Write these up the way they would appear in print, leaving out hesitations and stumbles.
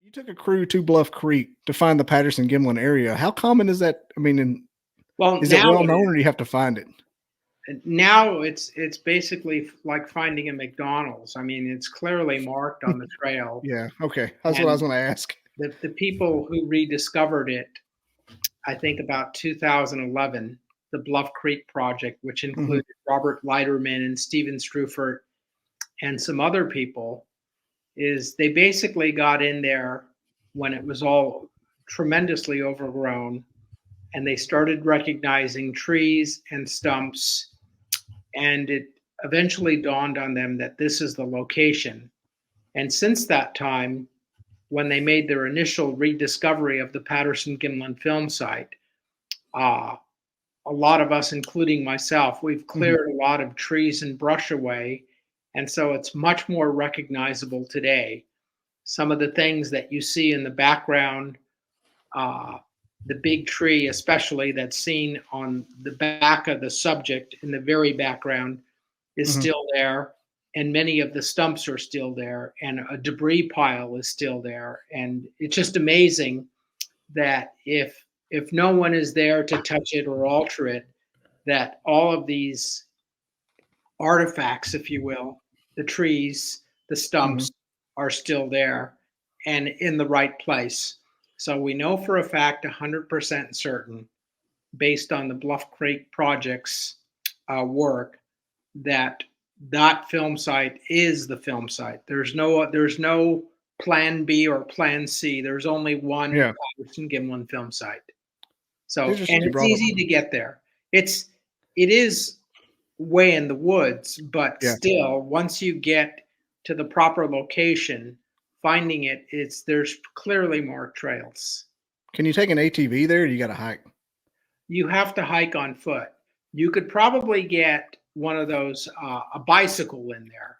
You took a crew to Bluff Creek to find the Patterson-Gimlin area. How common is that? I mean, Well, is it now well known, or do you have to find it? it's basically like finding a McDonald's. I mean, it's clearly marked on the trail, Yeah. Okay. That's what I was and going to ask. the people who rediscovered it, I think about 2011, the Bluff Creek project, which Hmm. included Robert Leiterman and Steven Strufert and some other people, is they basically got in there when it was all tremendously overgrown, and they started recognizing trees and stumps, and it eventually dawned on them that this is the location. And since that time, when they made their initial rediscovery of the Patterson-Gimlin film site, uh, a lot of us, including myself, we've Hmm. cleared a lot of trees and brush away, and so it's much more recognizable today. Some of the things that you see in the background, uh, the big tree, especially that's seen on the back of the subject in the very background, is Hmm. still there, and many of the stumps are still there, and a debris pile is still there. And it's just amazing that if no one is there to touch it or alter it, that all of these artifacts, if you will, the trees, the Hmm. stumps, are still there and in the right place. So we know for a fact, 100% certain, based on the Bluff Creek project's work, that that film site is the film site. There's no plan B or plan C. There's only one Yeah. Patterson-Gimlin film site. It's So, interesting and you it's brought up. easy to get there. It is way in the woods, but Yeah. still, once you get to the proper location, finding it's there's clearly marked trails. Can you take an ATV there, or you got to hike? You have to hike on foot. You could probably get one of those a bicycle in there,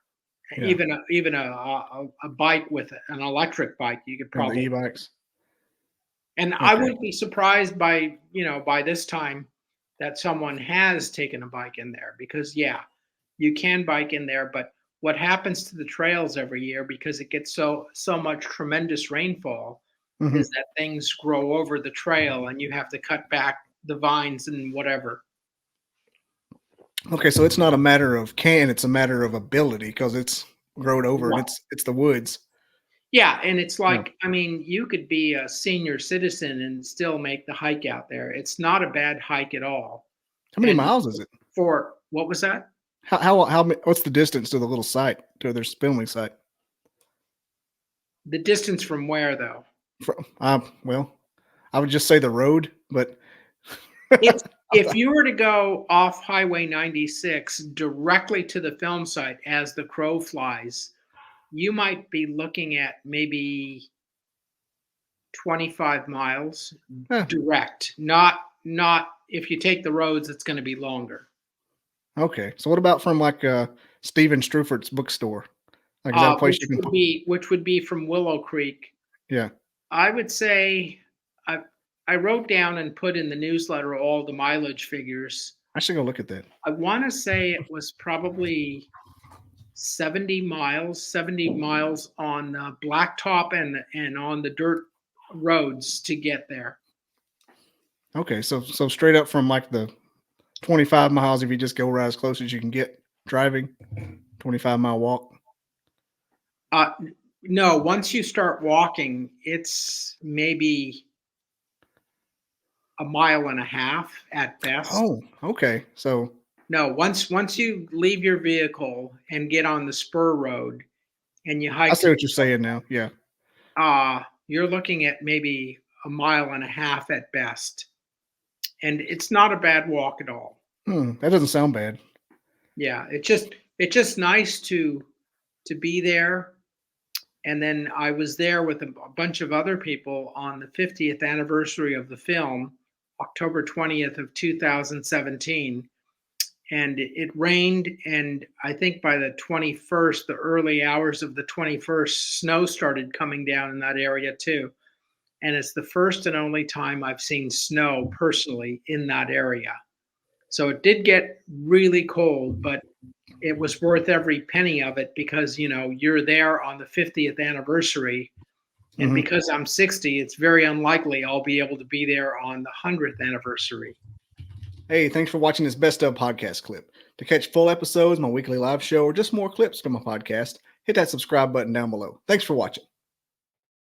Yeah. even a bike with an electric bike. You could And the probably, e-bikes. and I Okay. wouldn't be surprised by this time that someone has taken a bike in there, because yeah, you can bike in there, but what happens to the trails every year, because it gets so much tremendous rainfall, Hmm. is that things grow over the trail and you have to cut back the vines and whatever. Okay. So it's not a matter of can; it's a matter of ability because it's grown over and Right. it's the woods. Yeah, and it's Yeah. like, I mean, you could be a senior citizen and still make the hike out there. It's not a bad hike at all. How many And miles is it? for what was that? What's the distance to the little site, to their filming site? The distance from where though? Well, I would just say the road, but It's if you were to go off Highway 96 directly to the film site as the crow flies, you might be looking at maybe 25 miles yeah, direct. Not if you take the roads, it's going to be longer. okay. So what about from like Steven Strufert's bookstore? Like, is that a place Which you can? would be which would be from Willow Creek. Yeah, I would say I I wrote down and put in the newsletter all the mileage figures. I should go look at that. I want to say it was probably 70 miles on blacktop and on the dirt roads to get there. Okay, so straight up from like the 25 miles, if you just go right as close as you can get driving, 25-mile walk. Uh, no, once you start walking, it's maybe a mile and a half at best. Oh, okay. So No, once you leave your vehicle and get on the spur road and you I hike see to what you're saying now. Yeah. you're looking at maybe a mile and a half at best, and it's not a bad walk at all. That doesn't sound bad. Yeah, it's just nice to be there. And then I was there with a bunch of other people on the 50th anniversary of the film, October 20th of 2017. And it rained, and I think by the 21st, the early hours of the 21st, snow started coming down in that area too. And it's the first and only time I've seen snow personally in that area. So it did get really cold, but it was worth every penny of it, because you're there on the 50th anniversary, And Mhm. because I'm 60, it's very unlikely I'll be able to be there on the 100th anniversary. Hey, thanks for watching this Best of podcast clip. To catch full episodes, my weekly live show, or just more clips from my podcast, hit that subscribe button down below. Thanks for watching.